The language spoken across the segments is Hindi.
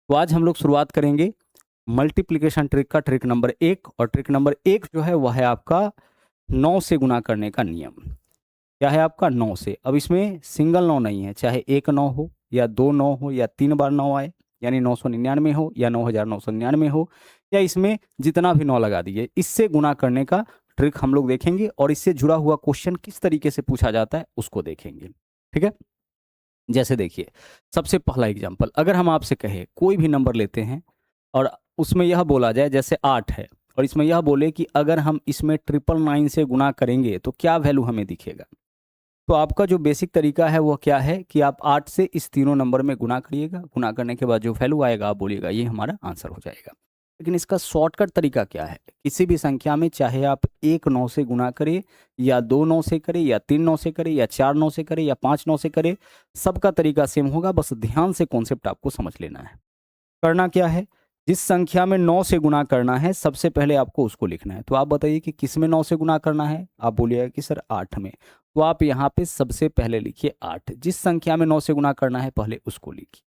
तो आज हम लोग शुरुआत करेंगे मल्टीप्लिकेशन ट्रिक का, ट्रिक नंबर 1। और ट्रिक नंबर 1 जो है वह है आपका 9 से गुना करने का नियम। क्या है आपका? 9 से। अब इसमें सिंगल 9 नहीं है, चाहे एक 9 हो या दो 9 हो या 3 बार 9 आए, यानी 999 हो या 9999 हो, या इसमें जितना भी 9 लगा दीजिए, इससे गुना करने का ट्रिक हम लोग देखेंगे और इससे जुड़ा हुआ क्वेश्चन किस तरीके से पूछा जाता है उसको देखेंगे। ठीक है, जैसे देखिए, सबसे पहला एग्जांपल, अगर हम आपसे कहे कोई भी नंबर लेते हैं और उसमें यह बोला जाए जैसे 8 है, और इसमें यह बोले कि अगर हम इसमें 999 से गुना करेंगे तो क्या वैल्यू हमें दिखेगा, तो आपका जो बेसिक तरीका है वो क्या है कि आप 8 से इस तीनों नंबर में गुना करिएगा। गुना करने के बाद जो वैल्यू आएगा आप बोलिएगा ये हमारा आंसर हो जाएगा। लेकिन इसका शॉर्टकट तरीका क्या है? किसी भी संख्या में चाहे आप एक 9 से गुना करें या दो 9 से करें या तीन 9 से करें या चार 9 से करें या पाँच 9 से करें, सबका तरीका सेम होगा। बस ध्यान से कॉन्सेप्ट आपको समझ लेना है। करना क्या है, जिस संख्या में 9 से गुना करना है सबसे पहले आपको उसको लिखना है। तो आप बताइए कि किस में 9 से गुना करना है? आप बोलिएगा कि सर 8 में। तो आप यहाँ पे सबसे पहले लिखिए 8। जिस संख्या में 9 से गुना करना है पहले उसको लिखिए,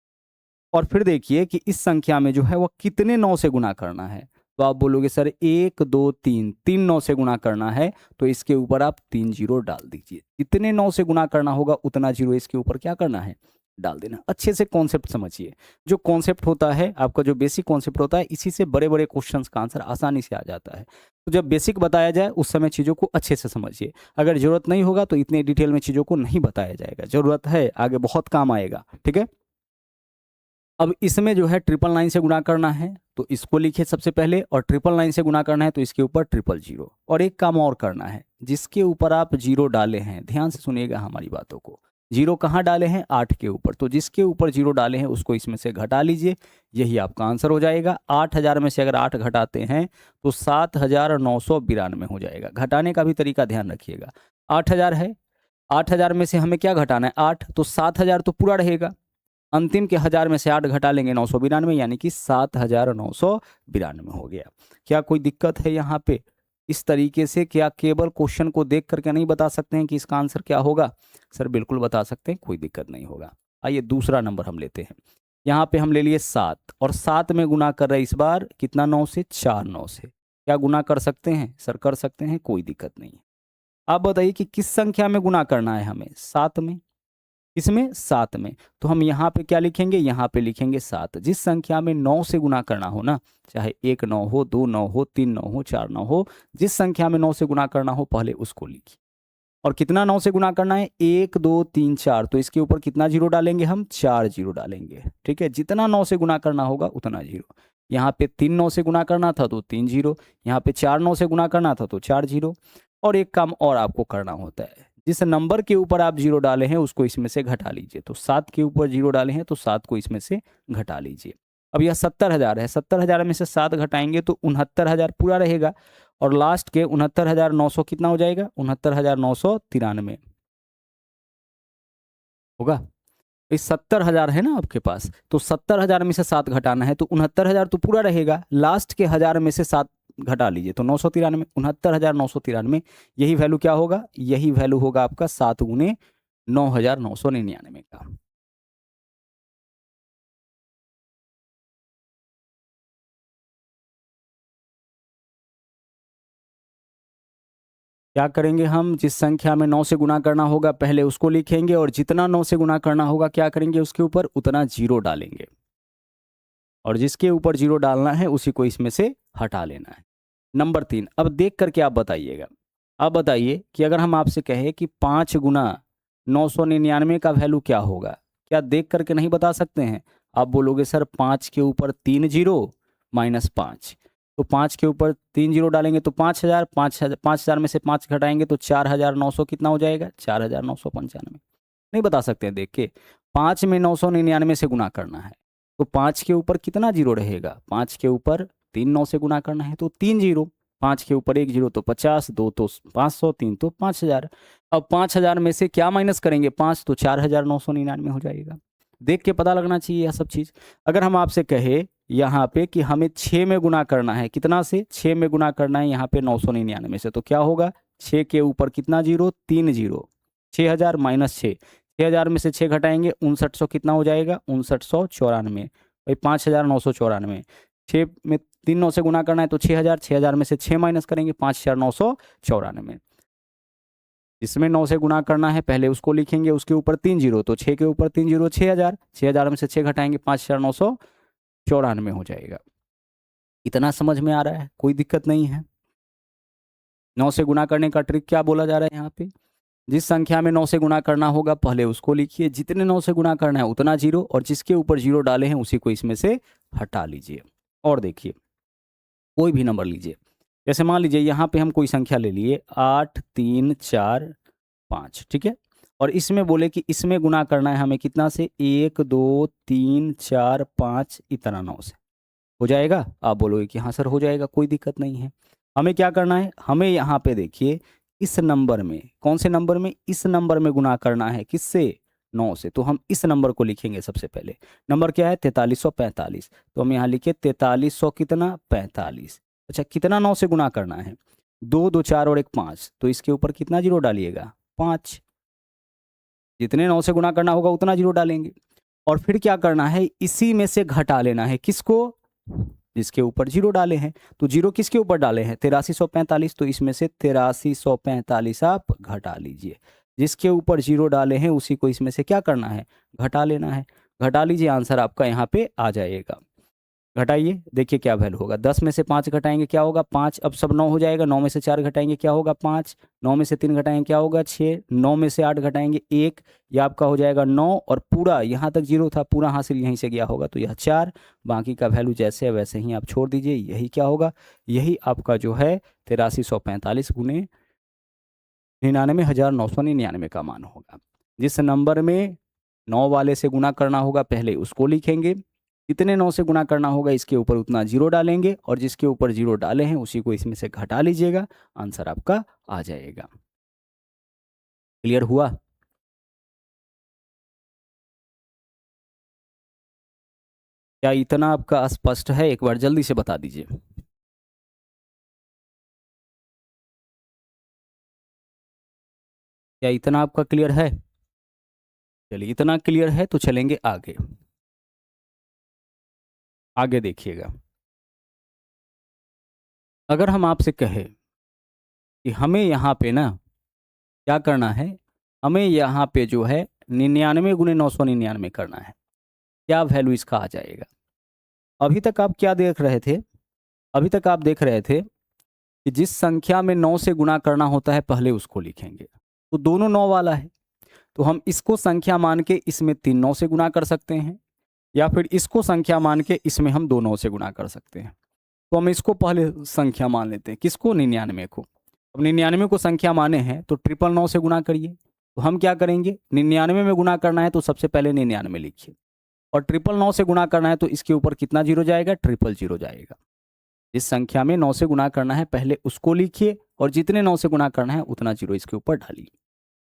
और फिर देखिए कि इस संख्या में जो है वो कितने 9 से गुना करना है। तो आप बोलोगे सर 1 2 3, 3 9 से गुना करना है, तो इसके ऊपर आप 3 जीरो डाल दीजिए। जितने 9 से गुना करना होगा उतना जीरो इसके ऊपर क्या करना है? डाल देना। अच्छे से कॉन्सेप्ट समझिए। जो कॉन्सेप्ट होता है आपका, जो बेसिक कॉन्सेप्ट होता है, इसी से बड़े बड़े क्वेश्चंस का आंसर आसानी से आ जाता है। तो जब बेसिक बताया जाए उस समय चीज़ों को अच्छे से समझिए। अगर जरूरत नहीं होगा तो इतने डिटेल में चीज़ों को नहीं बताया जाएगा। जरूरत है आगे बहुत काम आएगा। ठीक है, अब इसमें जो है 999 से गुना करना है तो इसको लिखिए सबसे पहले, और 999 से गुना करना है तो इसके ऊपर 000। और एक काम और करना है, जिसके ऊपर आप जीरो डाले हैं, ध्यान से सुनिएगा हमारी बातों को। जीरो कहाँ डाले हैं? 8 के ऊपर। तो जिसके ऊपर जीरो डाले हैं उसको इसमें से घटा लीजिए, यही आपका आंसर हो जाएगा। 8000 में से अगर 8 घटाते हैं तो 7992 हो जाएगा। घटाने का भी तरीका ध्यान रखिएगा। 8000 है, 8000 में से हमें क्या घटाना है? 8। तो 7000 तो पूरा रहेगा। अंतिम के 1000 में से 8 घटा लेंगे 992, यानी कि 7992 हो गया। क्या कोई दिक्कत है यहाँ पे? इस तरीके से क्या केवल क्वेश्चन को देख करके नहीं बता सकते हैं कि इसका आंसर क्या होगा? सर बिल्कुल बता सकते हैं, कोई दिक्कत नहीं होगा। आइए दूसरा नंबर हम लेते हैं। यहाँ पे हम ले लिए 7, और 7 में गुना कर रहे हैं इस बार कितना? 9 से। 4 9 से। क्या गुना कर सकते हैं? सर कर सकते हैं, कोई दिक्कत नहीं है। आप बताइए कि किस संख्या में गुना करना है हमें? 7 में। इसमें 7 में। तो हम यहाँ पे क्या लिखेंगे? यहाँ पे लिखेंगे 7। जिस संख्या में 9 से गुना करना हो ना, चाहे एक 9 हो, दो 9 हो, तीन 9 हो, चार 9 हो, जिस संख्या में 9 से गुना करना हो पहले उसको लिखिए। और कितना 9 से गुना करना है? 1 2 3 4। तो इसके ऊपर कितना जीरो डालेंगे हम? 4 जीरो डालेंगे। ठीक है, जितना 9 से गुना करना होगा उतना जीरो। यहाँ पे 3 9 से गुना करना था तो 3 जीरो, यहाँ पे 4 9 से गुना करना था तो 4 जीरो। और एक काम और आपको करना होता है, जिस नंबर के ऊपर आप जीरो डाले हैं उसको इसमें से घटा लीजिए। तो 7 के ऊपर जीरो डाले हैं तो 7 को इसमें से घटा लीजिए। अब यह 70,000 है, 70,000 में से 7 घटाएंगे तो 69,000 पूरा रहेगा, और लास्ट के 69,900 कितना हो जाएगा? 69,993 होगा। इस 70,000 है ना आपके पास, तो 70,000 में से 7 घटाना है तो 69,000 तो पूरा रहेगा। लास्ट के 1000 में से 7 घटा लीजिए तो 993, 69,993। यही वैल्यू क्या होगा? यही वैल्यू होगा आपका 7 गुने 9,999 का। क्या करेंगे हम? जिस संख्या में 9 से गुना करना होगा पहले उसको लिखेंगे, और जितना 9 से गुना करना होगा क्या करेंगे? उसके ऊपर उतना जीरो डालेंगे, और जिसके ऊपर जीरो डालना है उसी को इसमें से हटा लेना है। नंबर 3, अब देख करके आप बताइएगा। अब बताइए कि अगर हम आपसे कहें कि 5 गुना 999 का वैल्यू क्या होगा, क्या देख करके नहीं बता सकते हैं? आप बोलोगे सर 5 के ऊपर 3 जीरो -5। तो 5 के ऊपर 3 जीरो डालेंगे तो 5,000, 5,000 में से 5 घटाएंगे तो 4,900 कितना हो जाएगा? 4,995। नहीं बता सकते हैं देख के। 5 में 999 से गुना करना है तो 5 के ऊपर कितना जीरो रहेगा? 5 के ऊपर 3 9 से गुना करना है तो 3 जीरो। 5 के ऊपर 1 जीरो तो 50, 2 तो 500, 3 तो 5,000। अब 5,000 में से क्या माइनस करेंगे? 5, तो 4,999 हो जाएगा। देख के पता लगना चाहिए यह सब चीज़। अगर हम आपसे कहे यहाँ पे कि हमें 6 में गुना करना है, कितना से? 6 में गुना करना है यहाँ पे 999 से, तो क्या होगा? 6 के ऊपर कितना जीरो? 3 जीरो। 6,000 -6, 6,000 में से 6 घटाएंगे 5900 कितना हो जाएगा? 5994। भाई 5,994। 6 में 3 9 से गुना करना है तो 6,000, 6,000 में से 6 माइनस करेंगे 5,994। इसमें 9 से गुना करना है, पहले उसको लिखेंगे, उसके ऊपर 3 जीरो, तो 6 के ऊपर 3 जीरो 6,000, 6,000 में से 6 घटाएंगे 5,994 हो जाएगा। इतना समझ में आ रहा है, कोई दिक्कत नहीं है। 9 से गुना करने का ट्रिक क्या बोला जा रहा है यहाँ पे, जिस संख्या में 9 से गुना करना होगा पहले उसको लिखिए, जितने 9 से गुना करना है उतना जीरो, और जिसके ऊपर जीरो डाले हैं उसी को इसमें से हटा लीजिए। और देखिए कोई भी नंबर लीजिए, जैसे मान लीजिए यहाँ पे हम कोई संख्या ले लिए 8 3 4 5, ठीक है, और इसमें बोले कि इसमें गुना करना है हमें कितना से, 1 2 3 4 5 इतना 9 से हो जाएगा। आप बोलोगे कि हाँ सर हो जाएगा, कोई दिक्कत नहीं है। हमें क्या करना है, हमें यहाँ पे देखिए इस नंबर में, कौन से नंबर में, इस नंबर में गुना करना है, किससे, 9 से। तो हम इस नंबर को लिखेंगे सबसे पहले, नंबर क्या है 4345, तो हम यहाँ लिखे 4300 कितना 45। अच्छा कितना 9 से गुना करना है, 2 2 4 और 1 5, तो इसके ऊपर कितना जीरो डालिएगा 5, जितने 9 से गुना करना होगा उतना जीरो डालेंगे। और फिर क्या करना है, इसी में से घटा लेना है, किसको, जिसके ऊपर जीरो डाले हैं। तो जीरो किसके ऊपर डाले हैं 8345, तो इसमें से 8345 आप घटा लीजिए, जिसके ऊपर जीरो डाले हैं उसी को इसमें से क्या करना है, घटा लेना है। घटा लीजिए, आंसर आपका यहाँ पे आ जाएगा। घटाइए, देखिए क्या वैल्यू होगा, 10 में से 5 घटाएंगे क्या होगा 5, अब सब 9 हो जाएगा, 9 में से 4 घटाएंगे क्या होगा 5, 9 में से 3 घटाएंगे क्या होगा 6, 9 में से 8 घटाएंगे 1, यह आपका हो जाएगा 9, और पूरा यहाँ तक जीरो था पूरा हासिल यहीं से गया होगा तो यह 4, बाकी का वैल्यू जैसे है वैसे ही आप छोड़ दीजिए। यही क्या होगा, यही आपका जो है 8345 गुने 99,999 का मान होगा। जिस नंबर में 9 वाले से गुना करना होगा पहले उसको लिखेंगे, कितने 9 से गुना करना होगा इसके ऊपर उतना जीरो डालेंगे, और जिसके ऊपर जीरो डाले हैं उसी को इसमें से घटा लीजिएगा, आंसर आपका आ जाएगा। क्लियर हुआ? क्या इतना आपका स्पष्ट है, एक बार जल्दी से बता दीजिए। क्या इतना आपका क्लियर है? चलिए इतना क्लियर है तो चलेंगे आगे। आगे देखिएगा, अगर हम आपसे कहें कि हमें यहाँ पे ना क्या करना है, हमें यहाँ पे जो है 99 गुने 999 करना है, क्या वैल्यू इसका आ जाएगा। अभी तक आप क्या देख रहे थे, अभी तक आप देख रहे थे कि जिस संख्या में 9 से गुना करना होता है पहले उसको लिखेंगे, तो दोनों 9 वाला है, तो हम इसको संख्या मान के इसमें 3 9 से गुना कर सकते हैं, या फिर इसको संख्या मान के इसमें हम 2 9 से गुना कर सकते हैं। तो हम इसको पहले संख्या मान लेते हैं, किसको, 99 को। अब 99 को संख्या माने हैं तो 999 से गुना करिए। तो हम क्या करेंगे, 99 में गुना करना है तो सबसे पहले 99 लिखिए, और 999 से गुना करना है तो इसके ऊपर कितना जीरो जाएगा, 000 जाएगा। जिस संख्या में 9 से गुना करना है पहले उसको लिखिए, और जितने 9 से गुना करना है उतना जीरो इसके ऊपर डालिए।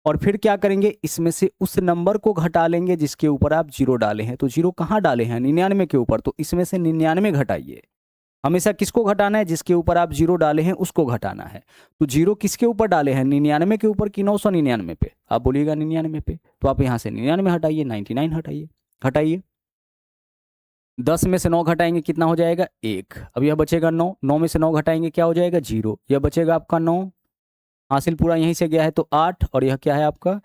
और फिर क्या करेंगे, इसमें से उस नंबर को घटा लेंगे जिसके ऊपर आप जीरो डाले हैं। तो जीरो कहाँ डाले हैं, 99 के ऊपर, तो इसमें से 99 घटाइए। हमेशा किसको घटाना है, जिसके ऊपर आप जीरो डाले हैं उसको घटाना है। तो जीरो किसके ऊपर डाले हैं, 99 के ऊपर कि 999 पे, आप बोलिएगा 99 पे, तो आप यहाँ से 99 हटाइए, 99 हटाइए, घटाइए। 10 में से 9 घटाएंगे कितना हो जाएगा 1, अब यह बचेगा 9, 9 में से 9 घटाएंगे क्या हो जाएगा 0, यह बचेगा आपका 9, हासिल पूरा यहीं से गया है तो 8, और यह क्या है आपका,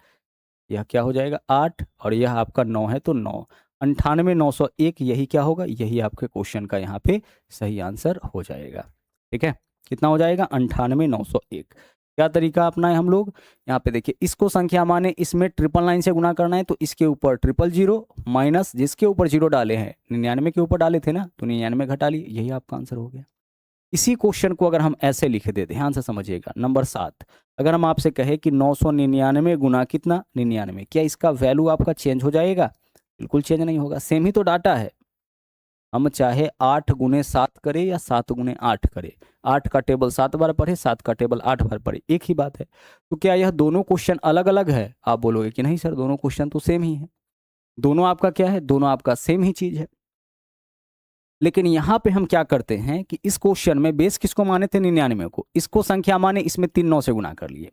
यह क्या हो जाएगा 8, और यह आपका 9 है तो 9, 98,901, यही क्या होगा, यही आपके क्वेश्चन का यहाँ पे सही आंसर हो जाएगा। ठीक है, कितना हो जाएगा 98,901। क्या तरीका अपना है हम लोग, यहाँ पे देखिए, इसको संख्या माने इसमें 999 से गुना करना है तो इसके ऊपर 000 माइनस जिसके ऊपर जीरो डाले हैं, 99 के ऊपर डाले थे ना, तो 99 घटा लिए, यही आपका आंसर हो गया। इसी क्वेश्चन को अगर हम ऐसे लिख देते, ध्यान से समझिएगा, नंबर 7, अगर हम आपसे कहे कि 999 गुना कितना 99, क्या इसका वैल्यू आपका चेंज हो जाएगा, बिल्कुल चेंज नहीं होगा, सेम ही तो डाटा है। हम चाहे 8 गुने 7 करें या 7 गुने 8 करें, 8 का टेबल 7 बार पढ़े, 7 का टेबल 8 बार पढ़े, एक ही बात है। तो क्या यह दोनों क्वेश्चन अलग अलग है, आप बोलोगे कि नहीं सर दोनों क्वेश्चन तो सेम ही है, दोनों आपका क्या है, दोनों आपका सेम ही चीज है। लेकिन यहाँ पे हम क्या करते हैं कि इस क्वेश्चन में बेस किसको माने थे 99 को, इसको संख्या माने, इसमें 3 9 से गुना कर लिए।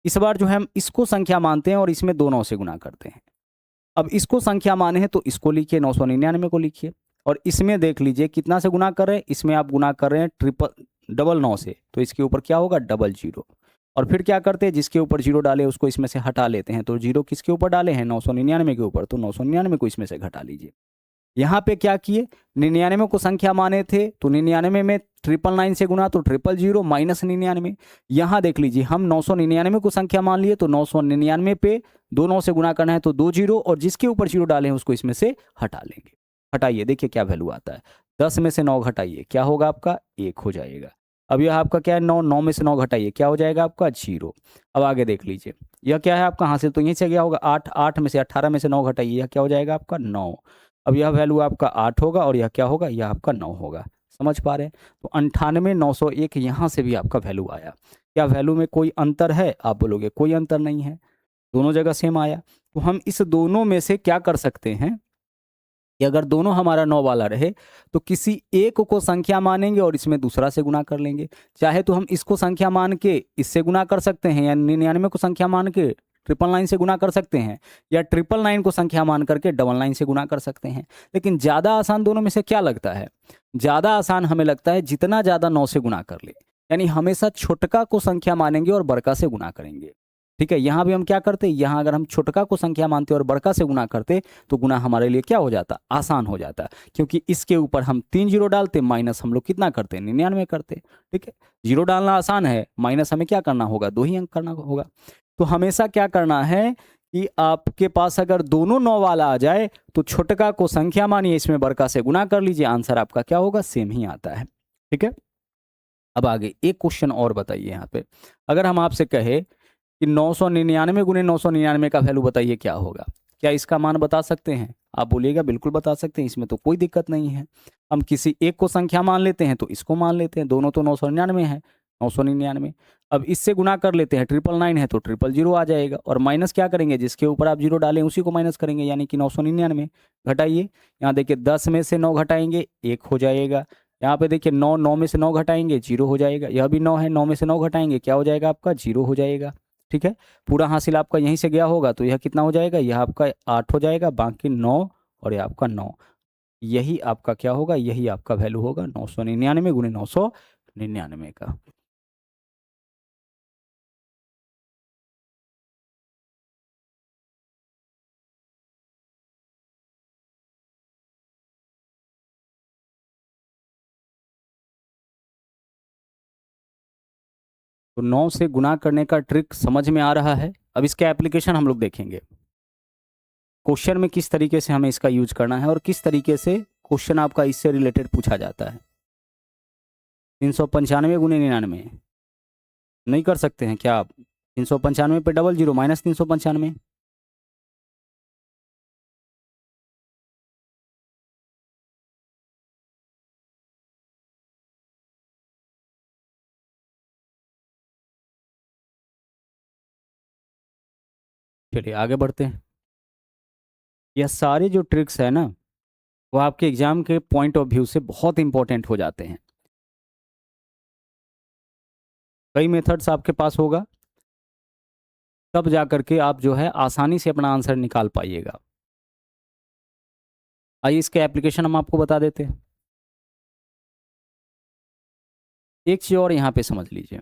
इस बार जो है हम इसको संख्या मानते हैं और इसमें 2 9 से गुना करते हैं। अब इसको संख्या माने हैं तो इसको लिखिए, 999 को लिखिए, और इसमें देख लीजिए कितना से गुना कर रहे हैं, इसमें आप गुना कर रहे हैं 999 से, तो इसके ऊपर क्या होगा 00। और फिर क्या करते हैं, जिसके ऊपर 0 डाले उसको इसमें से हटा लेते हैं। तो 0 किसके ऊपर डाले हैं, 999 के ऊपर, तो 999 को इसमें से घटा लीजिए। यहाँ पे क्या किए, 99 को संख्या माने थे, तो 99 में 999 से गुना तो 000 माइनस 99। यहाँ देख लीजिए हम 999 को संख्या मान लिए, तो 999 पे 2 9 से गुना करना है तो 2 0, और जिसके ऊपर 0 डाले हैं उसको इसमें से हटा लेंगे। हटाइए, देखिए क्या वैल्यू आता है। 10 में से 9 घटाइए, क्या होगा आपका 1 हो जाएगा। अब यह आपका क्या है 9 में से 9 घटाइए, क्या हो जाएगा आपका 0। अब आगे देख लीजिए, यह क्या है आपका हासिल, तो यहीं से क्या होगा 8, 8 में से 18 में से 9 घटाइए, यह क्या हो जाएगा आपका 9। अब यह वैल्यू आपका 8 होगा और यह क्या होगा, यह आपका 9 होगा। समझ पा रहे हैं, तो 98,901 यहाँ से भी आपका वैल्यू आया। क्या वैल्यू में कोई अंतर है, आप बोलोगे कोई अंतर नहीं है, दोनों जगह सेम आया। तो हम इस दोनों में से क्या कर सकते हैं कि अगर दोनों हमारा 9 वाला रहे तो किसी एक को संख्या मानेंगे और इसमें दूसरा से गुना कर लेंगे। चाहे तो हम इसको संख्या मान के इससे गुना कर सकते हैं, या 99 को संख्या मान के 999 से गुना कर सकते हैं, या 999 को संख्या मान करके 999 से गुना कर सकते हैं। लेकिन ज़्यादा आसान दोनों में से क्या लगता है, ज़्यादा आसान हमें लगता है जितना ज़्यादा 9 से गुना कर ले, यानी हमेशा छोटका को संख्या मानेंगे और बड़का से गुना करेंगे। ठीक है, यहाँ भी हम क्या करते, यहाँ अगर हम छोटका को संख्या मानते और बड़का से गुना करते तो गुना हमारे लिए क्या हो जाता, आसान हो जाता, क्योंकि इसके ऊपर हम 3 0 डालते, माइनस हम लोग कितना करते 99 करते। ठीक है, 0 डालना आसान है, माइनस हमें क्या करना होगा, 2 ही अंक करना होगा। तो हमेशा क्या करना है कि आपके पास अगर दोनों 9 वाला आ जाए तो छोटका को संख्या मानिए, इसमें बड़का से गुना कर लीजिए, आंसर आपका क्या होगा, सेम ही आता है। ठीक है, अब आगे एक क्वेश्चन और बताइए यहाँ पे, अगर हम आपसे कहे कि 999 गुने 999 का वैल्यू बताइए क्या होगा, क्या इसका मान बता सकते हैं, आप बोलिएगा बिल्कुल बता सकते हैं, इसमें तो कोई दिक्कत नहीं है। हम किसी एक को संख्या मान लेते हैं तो इसको मान लेते हैं, दोनों तो 999 है, 999। अब इससे गुना कर लेते हैं, 999 है तो 000 आ जाएगा, और माइनस क्या करेंगे, जिसके ऊपर आप 0 डालें उसी को माइनस करेंगे, यानी कि 999 घटाइए। यहाँ देखिए 10 में से 9 घटाएंगे 1 हो जाएगा। यहाँ पे देखिए 9 में से 9 घटाएंगे 0 हो जाएगा, यह भी 9 है, 9 में से 9 घटाएंगे क्या हो जाएगा आपका 0 हो जाएगा। ठीक है, पूरा हासिल आपका यहीं से गया होगा, तो यह कितना हो जाएगा, यह आपका 8 हो जाएगा, बाकी 9 और यह आपका 9, यही आपका क्या होगा, यही आपका वैल्यू होगा 999 गुने 999 का। तो 9 से गुना करने का ट्रिक समझ में आ रहा है। अब इसका एप्लीकेशन हम लोग देखेंगे, क्वेश्चन में किस तरीके से हमें इसका यूज करना है और किस तरीके से क्वेश्चन आपका इससे रिलेटेड पूछा जाता है। 395 गुने 99 नहीं कर सकते हैं क्या आप, 395 पे 00 माइनस 395, चलिए आगे बढ़ते हैं। यह सारे जो ट्रिक्स है ना वो आपके एग्जाम के पॉइंट ऑफ व्यू से बहुत इंपॉर्टेंट हो जाते हैं। कई मेथड्स आपके पास होगा, तब जा करके आप जो है आसानी से अपना आंसर निकाल पाइएगा। आइए इसके एप्लीकेशन हम आपको बता देते हैं। एक चीज़ और यहाँ पे समझ लीजिए,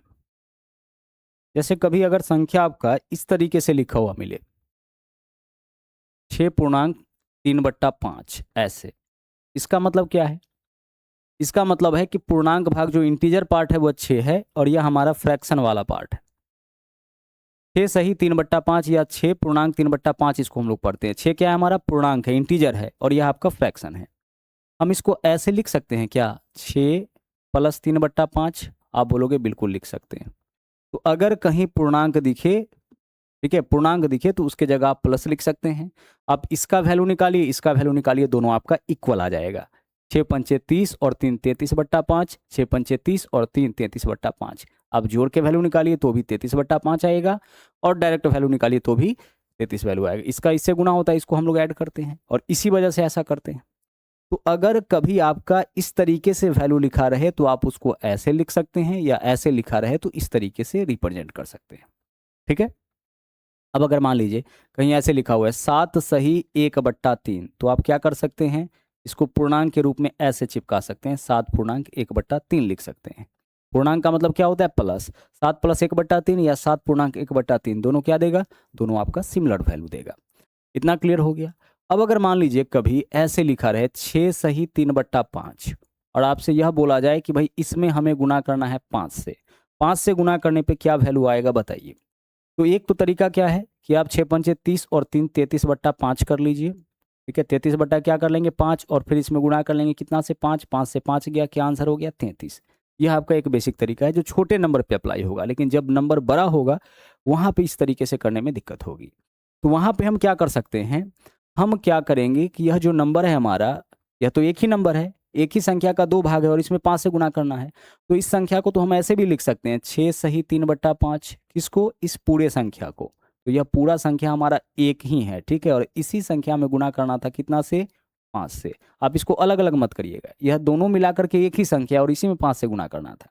जैसे कभी अगर संख्या आपका इस तरीके से लिखा हुआ मिले 6.3/5 ऐसे, इसका मतलब क्या है, इसका मतलब है कि पूर्णांक भाग जो इंटीजर पार्ट है वो 6 है और यह हमारा फ्रैक्शन वाला पार्ट है। 6 सही 3/5 या 6.3/5 इसको हम लोग पढ़ते हैं। 6 क्या है, हमारा पूर्णांक है, इंटीजर है, और यह आपका फ्रैक्शन है। हम इसको ऐसे लिख सकते हैं क्या, 6 + 3/5, आप बोलोगे बिल्कुल लिख सकते हैं। तो अगर कहीं पूर्णांक दिखे, ठीक है, पूर्णांक दिखे तो उसके जगह आप प्लस लिख सकते हैं। आप इसका वैल्यू निकालिए, इसका वैल्यू निकालिए, दोनों आपका इक्वल आ जाएगा। 6 पंचे 30 और 3 33/5, 6 पंचे 30 और 3 33/5। आप जोड़ के वैल्यू निकालिए तो भी 33/5 आएगा, और डायरेक्ट वैल्यू निकालिए तो भी 33 वैल्यू आएगा। इसका इससे गुना होता है, इसको हम लोग ऐड करते हैं, और इसी वजह से ऐसा करते हैं। तो अगर कभी आपका इस तरीके से वैल्यू लिखा रहे तो आप उसको ऐसे लिख सकते हैं, या ऐसे लिखा रहे तो इस तरीके से रिप्रेजेंट कर सकते हैं। ठीक है, अब अगर मान लीजिए कहीं ऐसे लिखा हुआ है 7 सही 1/3, तो आप क्या कर सकते हैं, इसको पूर्णांक के रूप में ऐसे चिपका सकते हैं, 7.1/3 लिख सकते हैं। पूर्णांक का मतलब क्या होता है? प्लस। 7 + 1/3 या 7.1/3 दोनों क्या देगा? दोनों आपका सिमिलर वैल्यू देगा। इतना क्लियर हो गया। अब अगर मान लीजिए कभी ऐसे लिखा रहे 6 सही 3/5 और आपसे यह बोला जाए कि भाई इसमें हमें गुना करना है 5 से, 5 से गुना करने पे क्या वैल्यू आएगा बताइए। तो एक तो तरीका क्या है कि आप 6 पंचे 30 और 3 33/5 कर लीजिए। ठीक है, 33 बट्टा क्या कर लेंगे 5 और फिर इसमें गुणा कर लेंगे कितना से 5, 5 से 5 गया, क्या आंसर हो गया 33। यह आपका एक बेसिक तरीका है जो छोटे नंबर पे अप्लाई होगा, लेकिन जब नंबर बड़ा होगा वहाँ पे इस तरीके से करने में दिक्कत होगी। तो वहाँ पे हम क्या कर सकते हैं, हम क्या करेंगे कि यह जो नंबर है हमारा, यह तो एक ही नंबर है, एक ही संख्या का 2 भाग है और इसमें 5 से गुना करना है। तो इस संख्या को तो हम ऐसे भी लिख सकते हैं 6 सही 3/5। किसको? इस पूरे संख्या को। तो यह पूरा संख्या हमारा एक ही है, ठीक है, और इसी संख्या में गुना करना था कितना से? 5 से। आप इसको अलग अलग मत करिएगा, यह दोनों मिलाकर के एक ही संख्या और इसी में 5 से गुना करना था।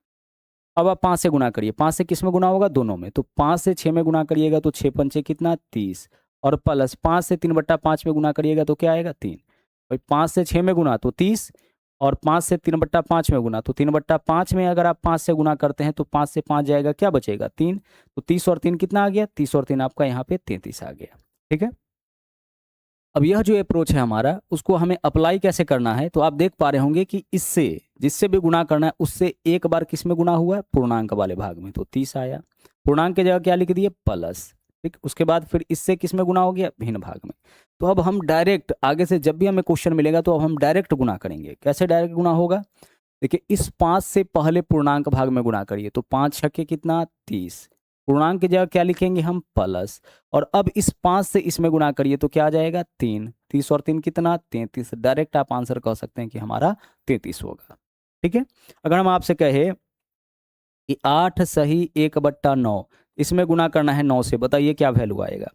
अब आप 5 से गुना करिए, 5 से किस में गुना होगा? दोनों में। तो 5 से 6 में गुना करिएगा तो 6 पंचे कितना? 30 और प्लस 5 से 3/5 में गुना करिएगा तो क्या आएगा? 3। भाई 5 से 6 में गुना तो 30 और 5 से 3/5 में गुना तो 3/5 में अगर आप 5 से गुना करते हैं तो 5 से 5 जाएगा, क्या बचेगा? 3। तो 30 और 3 कितना आ गया? 30 और 3 आपका यहाँ पे 33 आ गया। ठीक है, अब यह जो अप्रोच है हमारा उसको हमें अप्लाई कैसे करना है, तो आप देख पा रहे होंगे कि इससे जिससे भी गुना करना है उससे एक बार किस में गुना हुआ है? पूर्णांक वाले भाग में, तो 30 आया। पूर्णांक की जगह क्या लिख दिए? प्लस। ठीक, उसके बाद फिर इससे किस में गुना हो गया? भिन्न भाग में। तो अब हम डायरेक्ट आगे से जब भी हमें क्वेश्चन मिलेगा तो अब हम डायरेक्ट गुना करेंगे। कैसे डायरेक्ट गुना होगा? देखिए, इस 5 से पहले पूर्णांक भाग में गुना करिए तो 5 छक्के कितना? 30। पूर्णांक की जगह क्या लिखेंगे हम? प्लस। और अब इस 5 से इसमें गुना करिए तो क्या आ जाएगा? 3। 30 और 3 कितना? 33। डायरेक्ट आप आंसर कह सकते हैं कि हमारा 33 होगा। ठीक है, अगर हम आपसे कहे कि 8 सही 1/9 इसमें गुना करना है 9 से, बताइए क्या वैल्यू आएगा?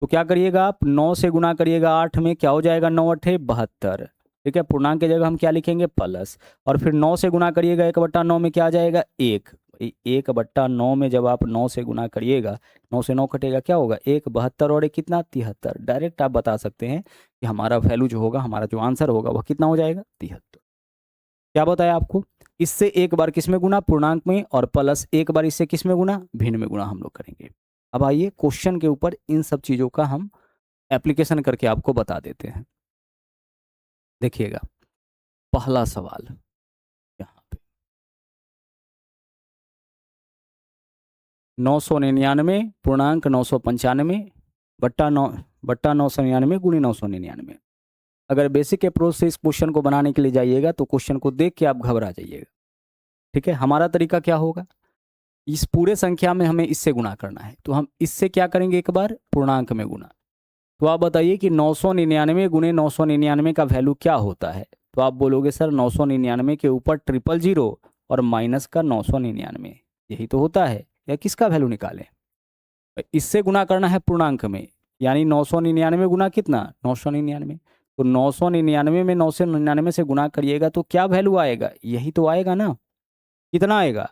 तो क्या करिएगा आप? 9 से गुना करिएगा 8 में, क्या हो जाएगा? 9 8 72। ठीक है, पूर्णांक की जगह हम क्या लिखेंगे? प्लस। और फिर 9 से गुना करिएगा 1/9 में, क्या आ जाएगा? 1। 1/9 में जब आप 9 से गुना करिएगा, 9 से 9 कटेगा, क्या होगा? 1 72 और 1 कितना? 73। डायरेक्ट आप बता सकते हैं कि हमारा वैल्यू जो होगा, हमारा जो आंसर होगा वह कितना हो जाएगा? 73। क्या बताया आपको? इससे एक बार किस में गुना? पूर्णांक में, और प्लस एक बार इससे किस में गुना? भिन्न में गुना हम लोग करेंगे। अब आइए क्वेश्चन के ऊपर इन सब चीज़ों का हम एप्लीकेशन करके आपको बता देते हैं। देखिएगा, पहला सवाल यहाँ पे 999 पूर्णांक 995 बट्टा 999 गुणी 999। अगर बेसिक अप्रोच से इस क्वेश्चन को बनाने के लिए जाइएगा तो क्वेश्चन को देख के आप घबरा जाइएगा। ठीक है, हमारा तरीका क्या होगा? इस पूरे संख्या में हमें इससे गुना करना है, तो हम इससे क्या करेंगे? एक बार पूर्णांक में गुना। तो आप बताइए कि 999 गुणे 999 का वैल्यू क्या होता है? तो आप बोलोगे सर 999 के ऊपर 000 और माइनस का 999, यही तो होता है, या किसका वैल्यू निकालें? इससे गुना करना है पूर्णांक में, यानी 999 गुना कितना? 999। तो 999 में 999 से गुना करिएगा तो क्या वैल्यू आएगा? यही तो आएगा ना। कितना आएगा?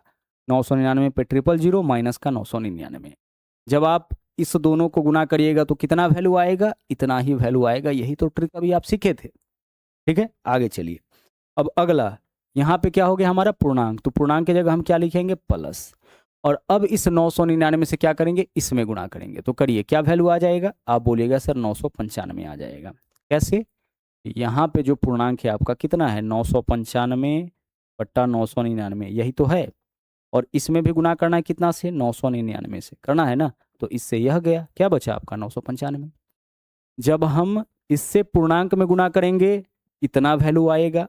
999 पे 000 माइनस का 999। जब आप इस दोनों को गुना करिएगा तो कितना वैल्यू आएगा? इतना ही वैल्यू आएगा। यही तो ट्रिक अभी आप सीखे थे। ठीक है, आगे चलिए। अब अगला, यहाँ पे क्या हो गया हमारा? पूर्णांक। तो पूर्णांक की जगह हम क्या लिखेंगे? प्लस। और अब इस 999 से क्या करेंगे? इसमें गुणा करेंगे। तो करिए, क्या वैल्यू आ जाएगा? आप बोलिएगा सर 995 आ जाएगा। कैसे? यहाँ पे जो पूर्णांक है आपका कितना है? 995 बट्टा 999, यही तो है। और इसमें भी गुना करना है कितना से? 999 से करना है ना। तो इससे यह गया, क्या बचा आपका? 995। जब हम इससे पूर्णांक में गुना करेंगे इतना वैल्यू आएगा,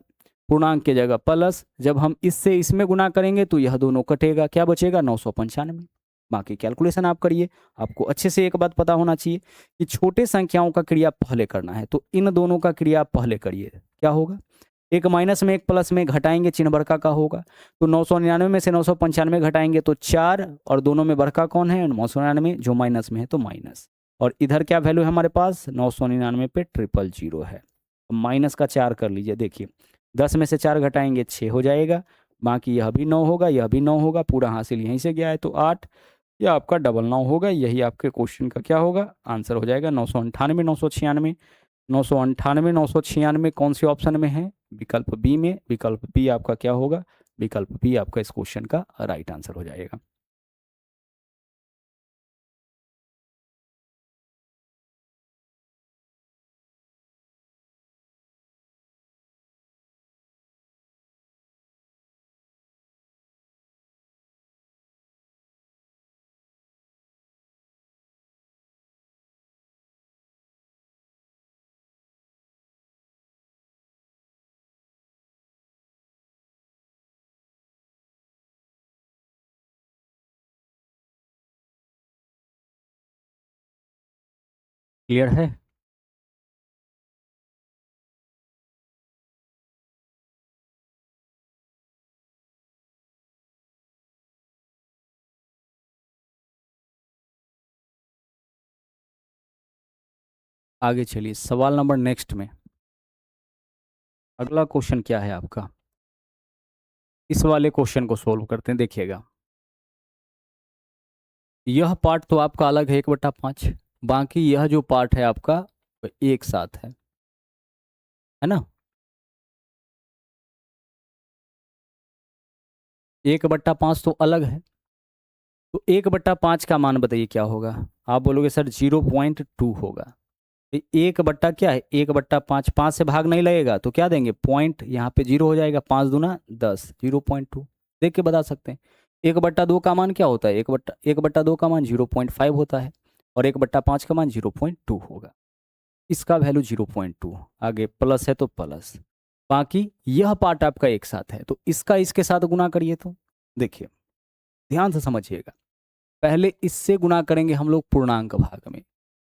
पूर्णांक की जगह प्लस। जब हम इससे इसमें गुना करेंगे तो यह दोनों कटेगा, क्या बचेगा? 995। बाकी कैलकुलेशन आप करिए। आपको अच्छे से एक बात पता होना चाहिए कि छोटे संख्याओं का क्रिया पहले करना है, तो इन दोनों का क्रिया पहले करिए। क्या होगा? एक माइनस में एक प्लस में घटाएंगे, चिन्ह बड़का का होगा। तो 999 में से 995 घटाएंगे तो 4, और दोनों में बड़का कौन है? 999, जो माइनस में है तो माइनस। और इधर क्या वैल्यू है हमारे पास? 999 पे 000 है। माइनस का 4 कर लीजिए। देखिए, 10 में से 4 घटाएंगे 6 हो जाएगा, बाकी यह भी 9 होगा, यह भी 9 होगा, पूरा हासिल यहीं से गया है तो 8, यह आपका 99 होगा। यही आपके क्वेश्चन का क्या होगा? आंसर हो जाएगा। 998, 996, 998, 996 कौन से ऑप्शन में है? विकल्प बी में। विकल्प बी आपका क्या होगा? विकल्प बी आपका इस क्वेश्चन का राइट आंसर हो जाएगा। क्लियर है? आगे चलिए सवाल नंबर नेक्स्ट में। अगला क्वेश्चन क्या है आपका? इस वाले क्वेश्चन को सोल्व करते हैं, देखिएगा। यह पार्ट तो आपका अलग है 1/5, बाकी यह जो पार्ट है आपका वो एक साथ है ना? 1/5 तो अलग है, तो 1/5 का मान बताइए क्या होगा? आप बोलोगे सर 0.2 होगा। 1 बट्टा क्या है? 1/5, 5 से भाग नहीं लगेगा तो क्या देंगे? पॉइंट, यहाँ पे 0 हो जाएगा। 5 दूना 10, 0.2 देख के बता सकते हैं। 1/2 का मान क्या होता है? 1/2 का मान 0.5 होता है, और 1/5 का मान 0.2 होगा। इसका वैल्यू 0.2, आगे प्लस है तो प्लस। बाकी यह पार्ट आपका एक साथ है, तो इसका इसके साथ गुना करिए। तो देखिए ध्यान से समझिएगा, पहले इससे गुना करेंगे हम लोग पूर्णांक भाग में।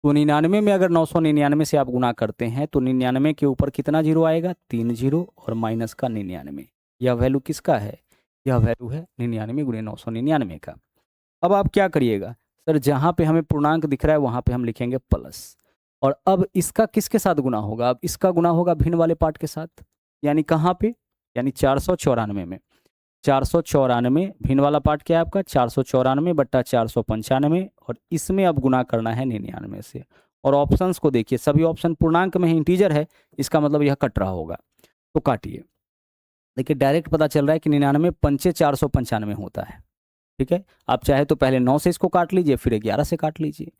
तो 99 में अगर 999 से आप गुना करते हैं तो 99 के ऊपर कितना जीरो आएगा? 3 जीरो, और माइनस का 99। यह वैल्यू किसका है? यह वैल्यू है 99 गुणे 999 का। अब आप क्या करिएगा सर, जहाँ पे हमें पूर्णांक दिख रहा है वहाँ पे हम लिखेंगे प्लस। और अब इसका किसके साथ गुना होगा? अब इसका गुना होगा भिन्न वाले पार्ट के साथ, यानी कहाँ पे? यानी 494 में। 494 भिन्न वाला पार्ट क्या है आपका? 494/495, और इसमें अब गुना करना है 99 से। और ऑप्शंस को देखिए, सभी ऑप्शन पूर्णांक में है, इंटीजर है, इसका मतलब यह कट रहा होगा। तो काटिए, देखिए डायरेक्ट पता चल रहा है कि 99 पंचे 495 होता है। ठीक है, आप चाहे तो पहले 9 से इसको काट लीजिए, फिर 11 से काट लीजिए।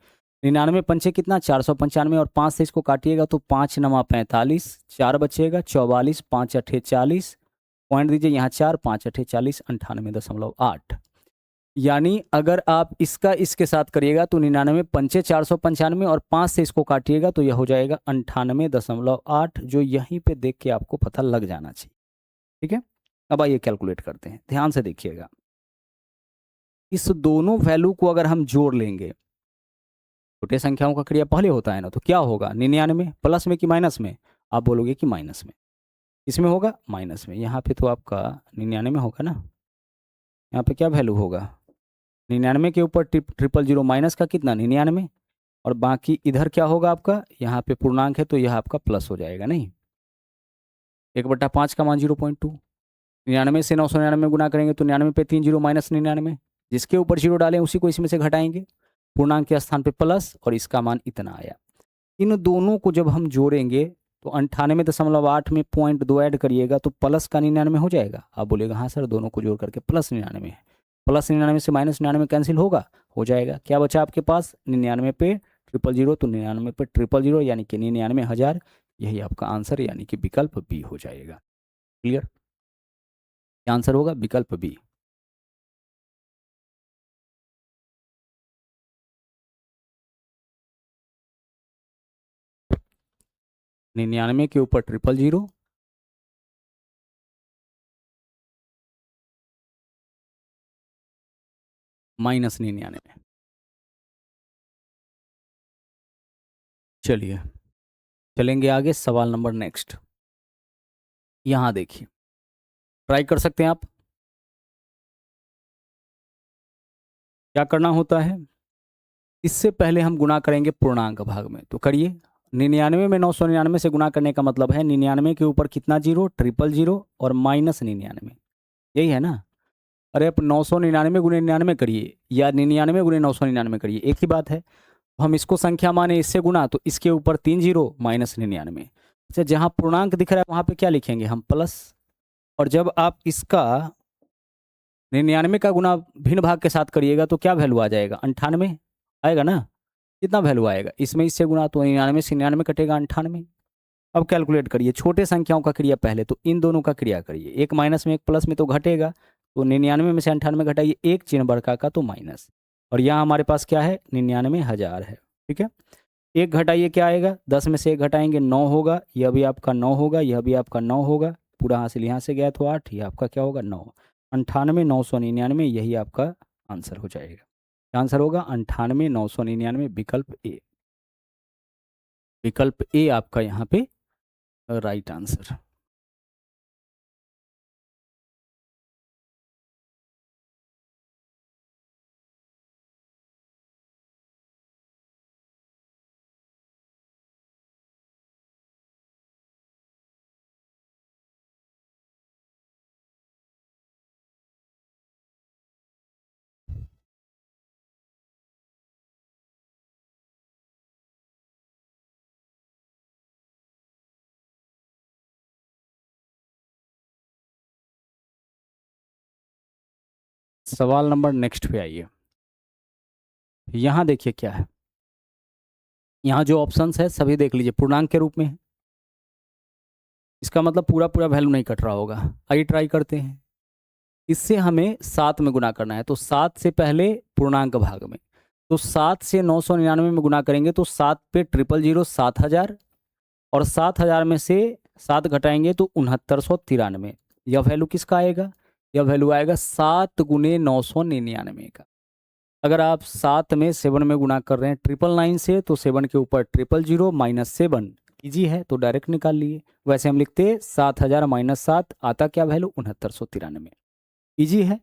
99 पंचे कितना? 495, और 5 से इसको काटिएगा तो 5 9 45, 4 बचेगा 44, 5 8 40, पॉइंट दीजिए यहाँ 4, 5 8 40, 98.8। यानी अगर आप इसका इसके साथ करिएगा तो 99 पंचे 495, और 5 से इसको काटिएगा तो यह हो जाएगा 98.8, जो यहीं पे देख के आपको पता लग जाना चाहिए। ठीक है, अब आइए कैलकुलेट करते हैं, ध्यान से देखिएगा। इस दोनों वैल्यू को अगर हम जोड़ लेंगे, छोटे संख्याओं का क्रिया पहले होता है ना, तो क्या होगा? 99 प्लस में कि माइनस में? आप बोलोगे कि माइनस में। इसमें होगा माइनस में, यहाँ पे तो आपका 99 होगा ना। यहाँ पे क्या वैल्यू होगा? 99 के ऊपर 000 माइनस का कितना? 99, और बाकी इधर क्या होगा आपका? यहाँ पे पूर्णांक है तो यह आपका प्लस हो जाएगा। नहीं, 1/5 का मान 0.2, 99 से 999 गुना करेंगे तो 99 पे 3 जीरो माइनस 99, जिसके ऊपर जीरो डालें उसी को इसमें से घटाएंगे, पूर्णांक के स्थान पे प्लस, और इसका मान इतना आया। इन दोनों को जब हम जोड़ेंगे तो 98.8 में 0.2 ऐड करिएगा तो प्लस का 99 हो जाएगा। आप बोलेगा हाँ सर, दोनों को जोड़ करके प्लस 99 है। प्लस 99 से माइनस 99 कैंसिल होगा, हो जाएगा। क्या बचा आपके पास? 99 पे 000, तो 99 पे 000 यानी कि 99,000। यही आपका आंसर यानी कि विकल्प बी हो जाएगा। क्लियर? आंसर होगा विकल्प बी। निन्यानवे के ऊपर 000, माइनस 99। चलिए चलेंगे आगे, सवाल नंबर नेक्स्ट। यहाँ देखिए, ट्राई कर सकते हैं आप। क्या करना होता है, इससे पहले हम गुणा करेंगे पूर्णांक भाग में, तो करिए। 99 में 999 से गुणा करने का मतलब है 99 के ऊपर कितना जीरो? 000 और माइनस 99, यही है ना। अरे आप 999 गुणे 99 करिए, या 99 गुणे 999 करिए, एक ही बात है। हम इसको संख्या माने इससे गुना, तो इसके ऊपर 3 जीरो माइनस 99। अच्छा, जहाँ पूर्णांक दिख रहा है वहाँ पे क्या लिखेंगे हम? प्लस। और जब आप इसका 99 का गुना भिन्न भाग के साथ करिएगा तो क्या वैल्यू आ जाएगा? 98 आएगा ना। कितना वैल्यू आएगा? इसमें इससे गुना तो 99 से 99 कटेगा 98। अब कैलकुलेट करिए, छोटे संख्याओं का क्रिया पहले, तो इन दोनों का क्रिया करिए, एक माइनस में एक प्लस में तो घटेगा, तो 99 में से 98 घटाइए, एक चिन्ह बड़का का तो माइनस, और यहाँ हमारे पास क्या है? 99,000 है। ठीक है, एक घटाइए क्या आएगा? 10 में से एक घटाएंगे 9 होगा, यह भी आपका 9 होगा, यह भी आपका 9 होगा, पूरा हासिल यहाँ से गया तो 8, ये आपका क्या होगा? 9। 98,999, यही आपका आंसर हो जाएगा। क्या आंसर होगा? 98,999, विकल्प ए। विकल्प ए आपका यहाँ पे राइट आंसर। सवाल नंबर नेक्स्ट पे आइए। यहाँ देखिए क्या है, यहाँ जो ऑप्शंस है सभी देख लीजिए पूर्णांक के रूप में है। इसका मतलब पूरा पूरा वैल्यू नहीं कट रहा होगा। आइए ट्राई करते हैं। इससे हमें 7 में गुना करना है, तो 7 से पहले पूर्णांक भाग में, तो 7 से 999 में गुना करेंगे तो 7 पे 000 7,000, और 7,000 में से 7 घटाएंगे तो 6993। यह वैल्यू किसका आएगा? यह वैल्यू आएगा 7 गुने 999 का। अगर आप 7 में 7 में गुना कर रहे हैं 999 से, तो 7 के ऊपर 000 माइनस 7 इजी है तो डायरेक्ट निकाल लिए। वैसे हम लिखते 7,000 माइनस 7, आता क्या वैल्यू? 6993। इजी है।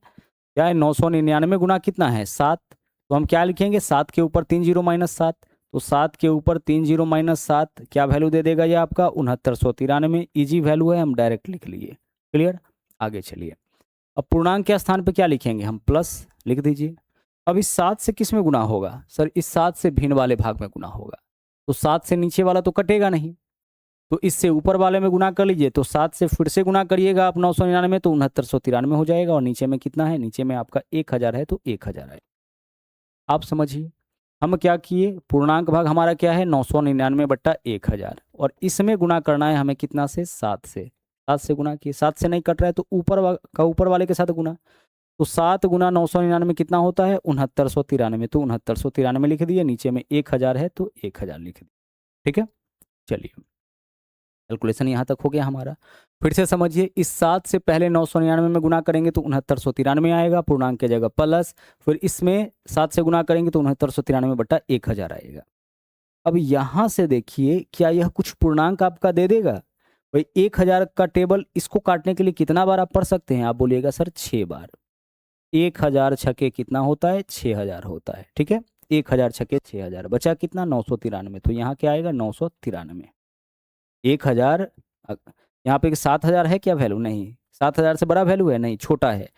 क्या है? 999 गुना कितना है? 7। तो हम क्या लिखेंगे? 7 के ऊपर 3 जीरो माइनस 7, तो 7 के ऊपर 3 जीरो माइनस 7 क्या वैल्यू दे देगा? ये आपका 6993। इजी वैल्यू है, हम डायरेक्ट लिख लिए। क्लियर? आगे चलिए। अब पूर्णांक के स्थान पे क्या लिखेंगे हम? प्लस लिख दीजिए। अब इस 7 से किस में गुना होगा? सर इस 7 से भिन्न वाले भाग में गुना होगा, तो 7 से नीचे वाला तो कटेगा नहीं, तो इससे ऊपर वाले में गुना कर लीजिए। तो 7 से फिर से गुना करिएगा आप 999, तो 6993 हो जाएगा। और नीचे में कितना है? नीचे में आपका 1000 है, तो 1000 है। आप समझिए, हम क्या किए? पूर्णांक भाग हमारा क्या है? 999 बट्टा 1000, और इसमें गुना करना है हमें कितना से? 7 से। 7 से गुना किए, 7 से नहीं कट रहा है तो ऊपर वाले के साथ गुना, तो 7 गुना 999 कितना होता है? 6993। तो 6993 लिख दिए, नीचे में 1000 है तो 1000 लिख दिए। ठीक है, चलिए कैलकुलेशन यहाँ तक हो गया हमारा। फिर से समझिए, इस 7 से पहले 999 में गुना करेंगे तो 6993 आएगा, पूर्णांक की जगह प्लस, फिर इसमें 7 से गुना करेंगे तो 6993 बट्टा 1000 आएगा। अब यहाँ से देखिए, क्या यह कुछ पूर्णांक आपका दे देगा? भाई 1000 का टेबल, इसको काटने के लिए कितना बार आप पढ़ सकते हैं? आप बोलिएगा सर 6 बार। 1000 छके कितना होता है? 6000 होता है। ठीक है, 1000 छके 6000, बचा कितना? 993। तो यहाँ क्या आएगा? 993। 1000, यहाँ पे 7000 है क्या वैल्यू? नहीं, 7000 से बड़ा वैल्यू है? नहीं, छोटा है।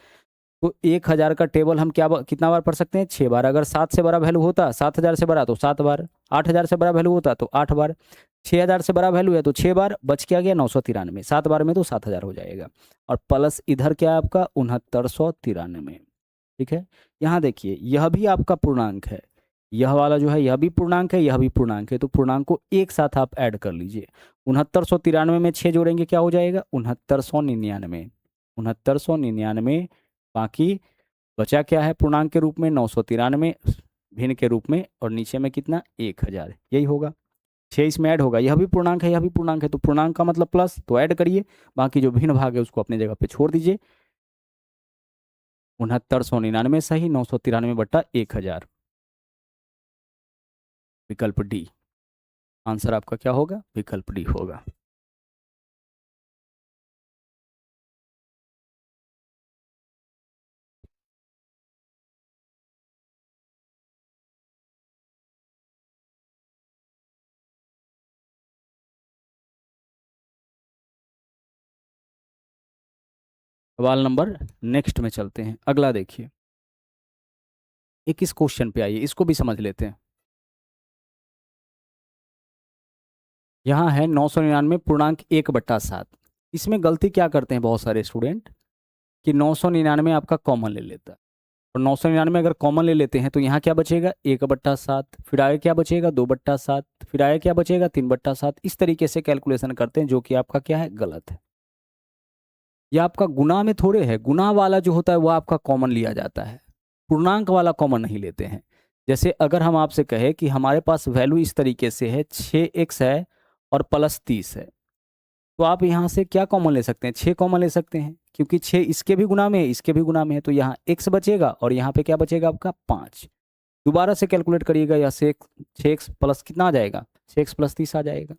तो 1000 का टेबल हम कितना बार पढ़ सकते हैं? 6 बार। अगर 7 से बड़ा वैल्यू होता, 7000 से बड़ा, तो 7 बार। 8000 से बड़ा वैल्यू होता तो 8 बार। 6000 से बड़ा वैल्यू है तो 6 बार, बच क्या गया? 993। 7 बार में तो 7000 हो जाएगा, और प्लस इधर क्या है आपका? 6993। ठीक है, यहाँ देखिए यह भी आपका पूर्णांक है, यह वाला जो है यह भी पूर्णांक है, यह भी पूर्णांक है, तो पूर्णांक को एक साथ आप ऐड कर लीजिए। 6993 में 6 जोड़ेंगे क्या हो जाएगा? 6999। 6999, बाकी बचा क्या है पूर्णांक के रूप में? 993 भिन्न के रूप में, और नीचे में कितना? 1000, यही होगा। 6 इसमें ऐड होगा, यह भी पूर्णांक है, यह भी पूर्णांक है, तो पूर्णांक का मतलब प्लस, तो ऐड करिए, बाकी जो भिन्न भाग है उसको अपनी जगह पे छोड़ दीजिए। 6999 सही, 993 बट्टा 1000, विकल्प डी। आंसर आपका क्या होगा? विकल्प डी होगा। सवाल नंबर नेक्स्ट में चलते हैं। अगला देखिए, एक इस क्वेश्चन पे आइए, इसको भी समझ लेते हैं। यहाँ है 999.1/7। इसमें गलती क्या करते हैं बहुत सारे स्टूडेंट कि 999 आपका कॉमन ले लेता है, और 999 अगर कॉमन ले लेते हैं तो यहाँ क्या बचेगा 1/7, फिर आगे क्या बचेगा 2/7, फिर आगे क्या बचेगा 3/7। इस तरीके से कैलकुलेशन करते हैं, जो कि आपका क्या है, गलत है। यह आपका गुना में थोड़े है, गुना वाला जो होता है वो आपका कॉमन लिया जाता है, पूर्णांक वाला कॉमन नहीं लेते हैं। जैसे अगर हम आपसे कहें कि हमारे पास वैल्यू इस तरीके से है 6x है और +30 है, तो आप यहाँ से क्या कॉमन ले सकते हैं, 6 कॉमन ले सकते हैं, क्योंकि 6 इसके भी गुना में है, इसके भी गुना में है, तो यहाँ x बचेगा और यहाँ पे क्या बचेगा आपका 5। दोबारा से कैलकुलेट करिएगा, या से 6x प्लस कितना आ जाएगा, 6x + 30 आ जाएगा।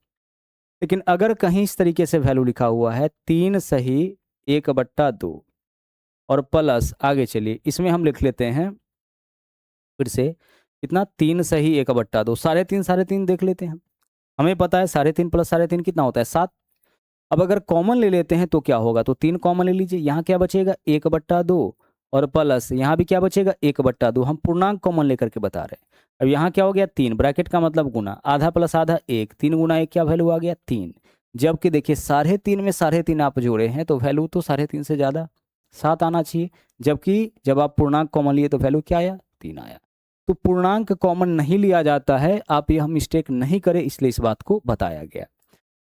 लेकिन अगर कहीं इस तरीके से वैल्यू लिखा हुआ है 3 सही 1/2 और प्लस, आगे चलिए इसमें हम लिख लेते हैं फिर से कितना, 3 सही 1/2, 3.5 देख लेते हैं। हमें पता है 3.5 + 3.5 कितना होता है 7। अब अगर कॉमन ले लेते हैं तो क्या होगा, तो 3 कॉमन ले लीजिए, यहाँ क्या बचेगा 1/2 और प्लस यहाँ भी क्या बचेगा 1/2। हम पूर्णांक कॉमन लेकर के बता रहे हैं। अब यहाँ क्या हो गया 3, ब्रैकेट का मतलब गुना, आधा प्लस आधा 1, 3 गुना 1 क्या वैल्यू आ गया 3। जबकि देखिए 3.5 में 3.5 आप जोड़े हैं तो वैल्यू तो 3.5 से ज़्यादा 7 आना चाहिए, जबकि जब आप पूर्णांक कॉमन लिए तो वैल्यू क्या आया 3 आया। तो पूर्णांक कॉमन नहीं लिया जाता है, आप यह मिस्टेक नहीं करें, इसलिए इस बात को बताया गया।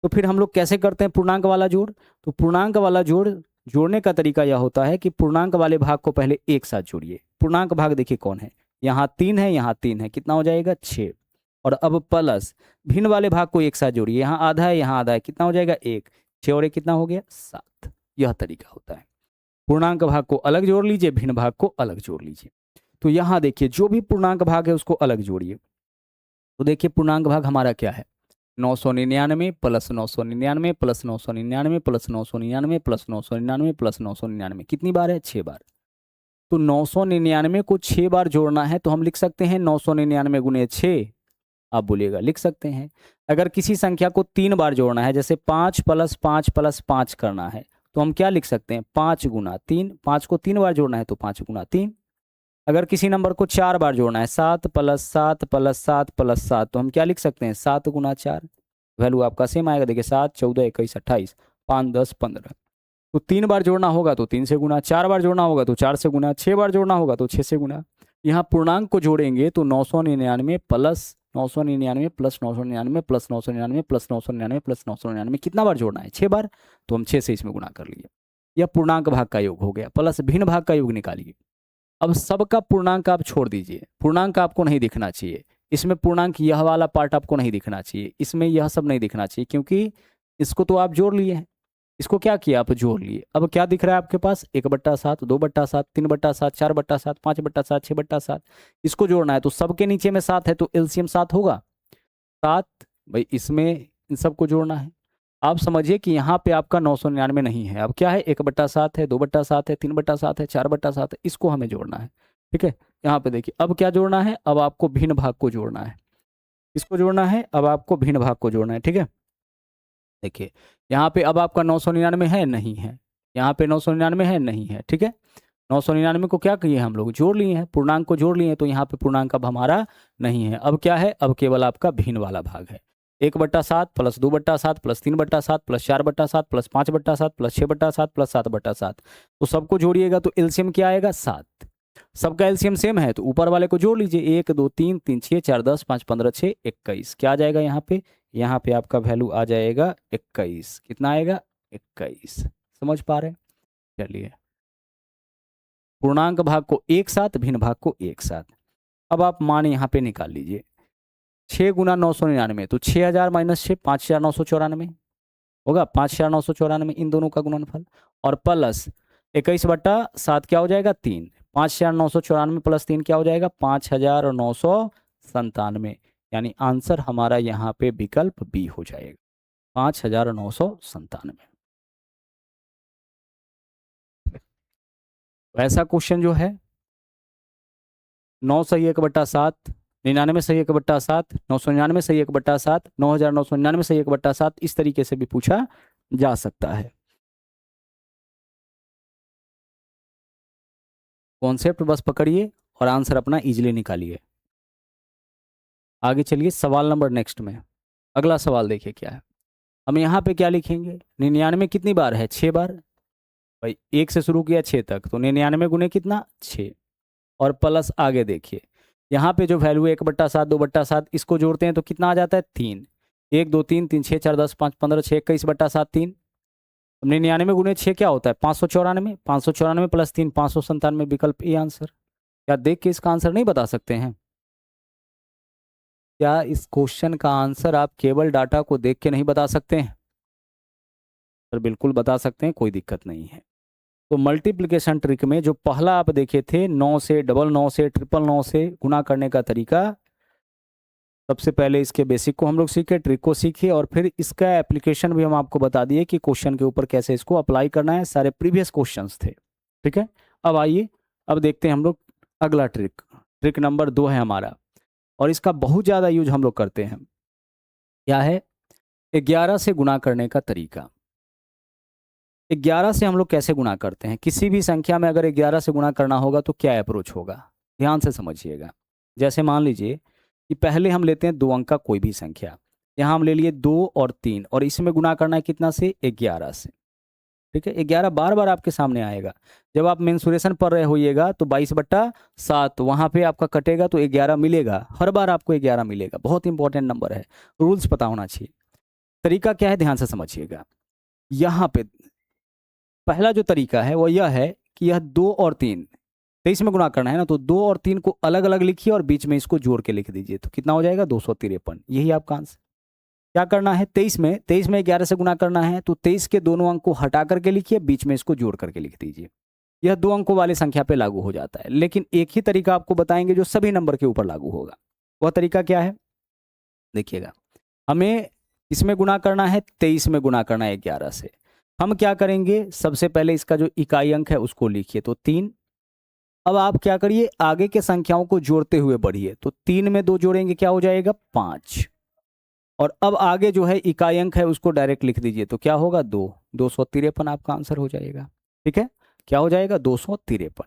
तो फिर हम लोग कैसे करते हैं पूर्णांक वाला जोड़, तो पूर्णांक वाला जोड़ जोड़ने का तरीका यह होता है कि पूर्णांक वाले भाग को पहले एक साथ जोड़िए। पूर्णांक भाग देखिए कौन है, यहाँ 3 है, यहाँ 3 है, कितना हो जाएगा 6। और अब प्लस भिन्न वाले भाग को एक साथ जोड़िए, यहाँ आधा है, यहाँ आधा है, कितना हो जाएगा 1, 6 और 1 कितना हो गया 7। यह तरीका होता है। पूर्णांक भाग को अलग जोड़ लीजिए, भिन्न भाग को अलग जोड़ लीजिए। तो यहाँ देखिए जो भी पूर्णांक भाग है उसको अलग जोड़िए। तो देखिए पूर्णांक भाग हमारा क्या है, 999 + 999 + 999 + 999 + 999 + 999, कितनी बार है 6 बार। तो 999 को 6 बार जोड़ना है तो हम लिख सकते हैं 999 × 6। आप बोलिएगा लिख सकते हैं। अगर किसी संख्या को 3 बार जोड़ना है, जैसे 5 + 5 + 5 करना है, तो हम क्या लिख सकते हैं 5 × 3। 5 को 3 बार जोड़ना है तो 5 × 3। अगर किसी नंबर को 4 बार जोड़ना है, 7 + 7 + 7 + 7, तो हम क्या लिख सकते हैं 7 × 4। वैल्यू आपका सेम आएगा, देखिए 7, 14, 21, 28, 5, 10, 15। तो 3 बार जोड़ना होगा तो 3 से गुना, 4 बार जोड़ना होगा तो 4 से गुना, 6 बार जोड़ना होगा तो 6 से गुना। यहाँ पूर्णांक को जोड़ेंगे तो 999 + 999 + 999 + 999 + 999 + 999, कितना बार जोड़ना है 6 बार, तो हम 6 से इसमें गुना कर लिए। यह पूर्णांक भाग का योग हो गया, प्लस भिन्न भाग का योग निकालिए। अब सबका पूर्णांक आप छोड़ दीजिए, पूर्णांक आपको नहीं दिखना चाहिए इसमें, पूर्णांक यह वाला पार्ट आपको नहीं दिखना चाहिए इसमें, यह सब नहीं दिखना चाहिए, क्योंकि इसको तो आप जोड़ लिए हैं, इसको क्या किया आप जोड़ लिए। अब क्या दिख रहा है आपके पास 1/7, 2/7, 3/7, 4/7, 5/7, 6/7, इसको जोड़ना है तो सबके नीचे में 7 है तो एलसीएम 7 होगा। 7 भाई इसमें इन सबको जोड़ना है। आप समझिए कि यहाँ पे आपका 999 नहीं है, अब क्या है 1/7 है, 2/7 है, 3/7 है, 4/7 है, इसको हमें जोड़ना है। ठीक है, यहाँ पे देखिए अब क्या जोड़ना है, अब आपको भिन्न भाग को जोड़ना है, इसको जोड़ना है, अब आपको भिन्न भाग को जोड़ना है। ठीक है, देखिए यहाँ पे अब आपका 999 है नहीं है, यहाँ पे 999 है नहीं है। ठीक है, 999 को क्या किए हम लोग जोड़ लिए हैं, पूर्णांक को जोड़ लिए हैं, तो यहाँ पे पूर्णांक अब हमारा नहीं है। अब क्या है, अब केवल आपका भिन्न वाला भाग है। 1/7 + 2/7 + 3/7 + 4/7 + 5/7 + 6/7 + 7/7, तो सबको जोड़िएगा तो एलसीएम क्या आएगा 7। सबका एलसीएम सेम है तो ऊपर वाले को जोड़ लीजिए, 1 2 3 3 6 4 10 5 15 6 21, क्या आ जाएगा यहाँ पे, यहाँ पे आपका वैल्यू आ जाएगा 21। कितना आएगा 21, समझ पा रहे हैं। चलिए पूर्णांक भाग को एक साथ, भिन्न भाग को एक साथ। अब आप मान यहाँ पे निकाल लीजिए, 6 × 999 तो 6000 - 6 5994 होगा, 5994 इन दोनों का गुणनफल, और प्लस 21/7 क्या हो जाएगा 3, 5994 + 3 क्या हो जाएगा 5997, यानी आंसर हमारा यहाँ पे विकल्प बी हो जाएगा 5997। ऐसा क्वेश्चन जो है 9 सही 1/7, 99 सही 1/7, 999 सही 1/7, 9999 सही 1/7, इस तरीके से भी पूछा जा सकता है। कॉन्सेप्ट बस पकड़िए और आंसर अपना इजीली निकालिए। आगे चलिए सवाल नंबर नेक्स्ट में, अगला सवाल देखिए क्या है। हम यहाँ पे क्या लिखेंगे, 99 कितनी बार है, 6 बार। भाई 1 से शुरू किया 6 तक, तो 99 गुने कितना, 6। और प्लस आगे देखिए, यहाँ पे जो वैल्यू है 1/7, 2/7, इसको जोड़ते हैं तो कितना आ जाता है, 3। 1 2 3 3 6 4 10 5 15 6 21/7 3। 99 गुने 6 क्या होता है, 594। 594 प्लस 3 597, विकल्प ए आंसर। क्या देख के इसका आंसर नहीं बता सकते हैं? क्या इस क्वेश्चन का आंसर आप केवल डाटा को देख के नहीं बता सकते हैं? सर बिल्कुल बता सकते हैं, कोई दिक्कत नहीं है। तो मल्टीप्लिकेशन ट्रिक में जो पहला आप देखे थे, 9 से, 99 से, 999 से गुना करने का तरीका, सबसे पहले इसके बेसिक को हम लोग सीखे, ट्रिक को सीखे, और फिर इसका एप्लीकेशन भी हम आपको बता दिए कि क्वेश्चन के ऊपर कैसे इसको अप्लाई करना है। सारे प्रीवियस क्वेश्चंस थे, ठीक है। अब आइए, अब देखते हैं हम लोग अगला ट्रिक। ट्रिक नंबर 2 है हमारा, और इसका बहुत ज़्यादा यूज हम लोग करते हैं। क्या है, 11 से गुना करने का तरीका। 11 से हम लोग कैसे गुना करते हैं, किसी भी संख्या में अगर 11 से गुना करना होगा तो क्या अप्रोच होगा, ध्यान से समझिएगा। जैसे मान लीजिए कि पहले हम लेते हैं 2 अंक का कोई भी संख्या, यहाँ हम ले लिए 2 और 3, और इसमें गुना करना है कितना से, 11 से। ठीक है, 11 बार बार आपके सामने आएगा। जब आप मेंसुरेशन पढ़ रहे होइएगा तो 22/7 वहाँ पे आपका कटेगा तो 11 मिलेगा, हर बार आपको 11 मिलेगा। बहुत इंपॉर्टेंट नंबर है, रूल्स पता होना चाहिए। तरीका क्या है, ध्यान से समझिएगा। यहाँ पे पहला जो तरीका है वो यह है कि यह 2 और 3, 23 में गुणा करना है ना, तो 2 और 3 को अलग अलग लिखिए और बीच में इसको जोड़ के लिख दीजिए, तो कितना हो जाएगा, 253। यही आपका आंसर। क्या करना है, 23 में 11 से गुणा करना है, तो 23 के दोनों अंक को हटा करके लिखिए, बीच में इसको जोड़ करके लिख दीजिए। यह 2 अंकों वाली संख्या पे लागू हो जाता है। लेकिन एक ही तरीका आपको बताएंगे जो सभी नंबर के ऊपर लागू होगा। वह तरीका क्या है, देखिएगा। हमें इसमें गुणा करना है, 23 में गुणा करना है 11 से। हम क्या करेंगे, सबसे पहले इसका जो इकाई अंक है उसको लिखिए, तो 3। अब आप क्या करिए, आगे के संख्याओं को जोड़ते हुए बढ़िए, तो 3 में 2 जोड़ेंगे क्या हो जाएगा, 5। और अब आगे जो है इकाई अंक है उसको डायरेक्ट लिख दीजिए, तो क्या होगा, 2। 253 आपका आंसर हो जाएगा। ठीक है, क्या हो जाएगा, 253।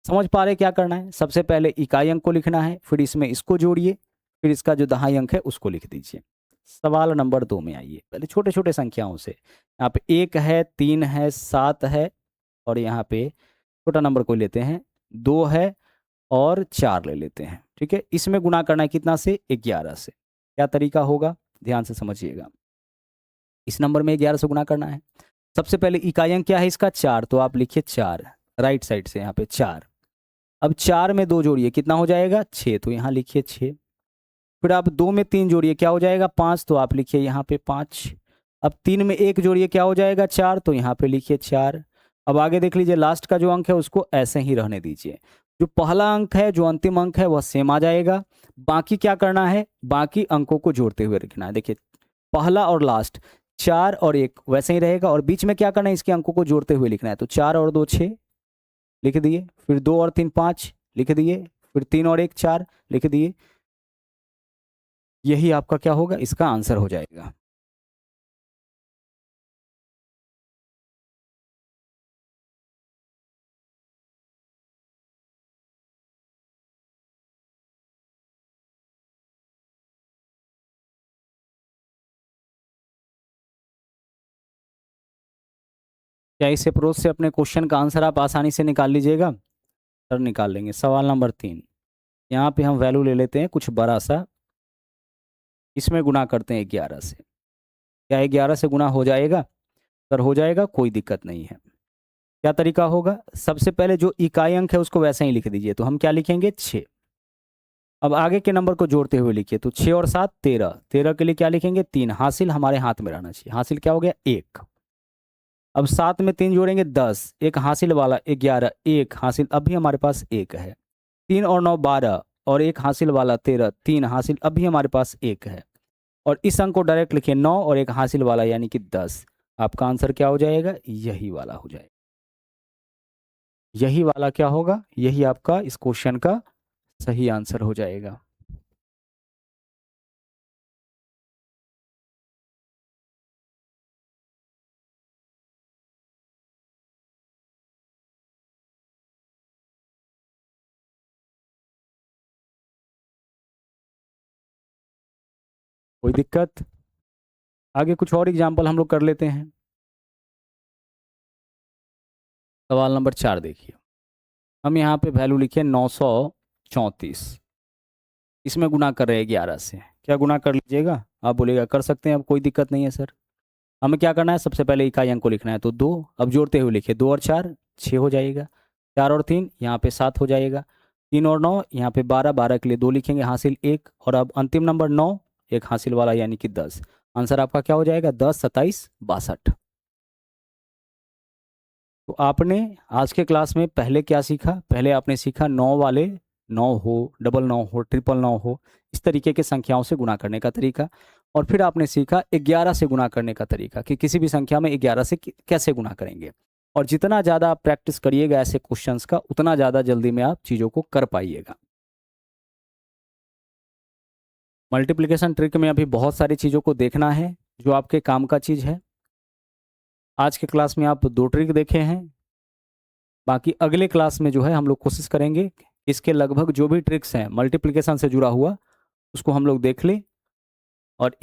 समझ पा रहे क्या करना है, सबसे पहले इकाई अंक को लिखना है, फिर इसमें इसको जोड़िए, फिर इसका जो दहाई अंक है उसको लिख दीजिए। सवाल नंबर 2 में आइए, पहले छोटे छोटे संख्याओं से। यहाँ पे 1 है, 3 है, 7 है, और यहाँ पे छोटा नंबर कोई लेते हैं, 2 है, और 4 ले लेते हैं। ठीक है, इसमें गुणा करना है कितना से, 11 से। क्या तरीका होगा, ध्यान से समझिएगा। इस नंबर में 11 से गुणा करना है। सबसे पहले इकाई अंक क्या है इसका, 4, तो आप लिखिए 4, राइट साइड से यहाँ पे 4। अब 4 में 2 जोड़िए, कितना हो जाएगा, 6, तो यहाँ लिखिए 6। फिर आप 2 में 3 जोड़िए, क्या हो जाएगा, 5, तो आप लिखिए यहाँ पे 5। अब 3 में 1 जोड़िए, क्या हो जाएगा, 4, तो यहाँ पे लिखिए 4। अब आगे देख लीजिए, लास्ट का जो अंक है उसको ऐसे ही रहने दीजिए। जो पहला अंक है, जो अंतिम अंक है वह सेम आ जाएगा। बाकी क्या करना है, बाकी अंकों को जोड़ते हुए लिखना है। देखिए, पहला और लास्ट 4 और 1 वैसे ही रहेगा, और बीच में क्या करना है, इसके अंकों को जोड़ते हुए लिखना है। तो 4 और 2 6 लिख दिए, फिर 2 और 3 5 लिख दिए, फिर 3 और 1 4 लिख दिए। यही आपका क्या होगा, इसका आंसर हो जाएगा। क्या इस अप्रोच से अपने क्वेश्चन का आंसर आप आसानी से निकाल लीजिएगा? सर निकाल लेंगे। सवाल नंबर 3, यहाँ पे हम वैल्यू ले लेते हैं कुछ बड़ा सा, इसमें गुना करते हैं 11 से। क्या 11 से गुना हो जाएगा? सर हो जाएगा, कोई दिक्कत नहीं है। क्या तरीका होगा, सबसे पहले जो इकाई अंक है उसको वैसे ही लिख दीजिए, तो हम क्या लिखेंगे, 6। अब आगे के नंबर को जोड़ते हुए लिखिए, तो 6 और 7 13, 13 के लिए क्या लिखेंगे, 3। हासिल हमारे हाथ में रहना चाहिए, हासिल क्या हो गया, 1। अब 7 में 3 जोड़ेंगे, 10, एक हासिल वाला 11, एक हासिल, अभी हमारे पास 1 है। 3 और 9 12, और एक हासिल वाला 13, 3 हासिल, अभी हमारे पास 1 है। और इस अंक को डायरेक्ट लिखिए, 9 और एक हासिल वाला यानी कि 10। आपका आंसर क्या हो जाएगा, यही वाला हो जाएगा। यही वाला क्या होगा, यही आपका इस क्वेश्चन का सही आंसर हो जाएगा। कोई दिक्कत? आगे कुछ और एग्जाम्पल हम लोग कर लेते हैं। सवाल नंबर 4 देखिए, हम यहाँ पे वैल्यू लिखे 934, इसमें गुना कर रहे हैं 11 से। क्या गुना कर लीजिएगा? आप बोलेगा कर सकते हैं, अब कोई दिक्कत नहीं है सर। हमें क्या करना है, सबसे पहले इकाई अंक को लिखना है, तो 2। अब जोड़ते हुए लिखे, 2 और 4 6 हो जाएगा, 4 और 3 यहाँ पे 7 हो जाएगा, 3 और 9 यहाँ पे 12, 12 के लिए 2 लिखेंगे, हासिल 1। और अब अंतिम नंबर 9, एक हासिल वाला यानी कि 10। आंसर आपका क्या हो जाएगा? 10, 27, 62। तो आपने आज के क्लास में पहले क्या सीखा? पहले आपने सीखा 9 वाले 9 हो, डबल 9 हो, ट्रिपल 9 हो, इस तरीके के संख्याओं से गुणा करने का तरीका। और फिर आपने सीखा 11 से गुणा करने का तरीका, कि किसी भी संख्या में 11 से कैसे गुणा करेंगे। और जितना ज़्यादा आप प्रैक्टिस करिएगा ऐसे क्वेश्चंस का, उतना ज़्यादा जल्दी में आप चीज़ों को कर पाइएगा। मल्टीप्लिकेशन ट्रिक में अभी बहुत सारी चीज़ों को देखना है जो आपके काम का चीज़ है। आज के क्लास में आप 2 ट्रिक देखे हैं, बाकी अगले क्लास में जो है हम लोग कोशिश करेंगे इसके लगभग जो भी ट्रिक्स हैं मल्टीप्लिकेशन से जुड़ा हुआ, उसको हम लोग देख लें। और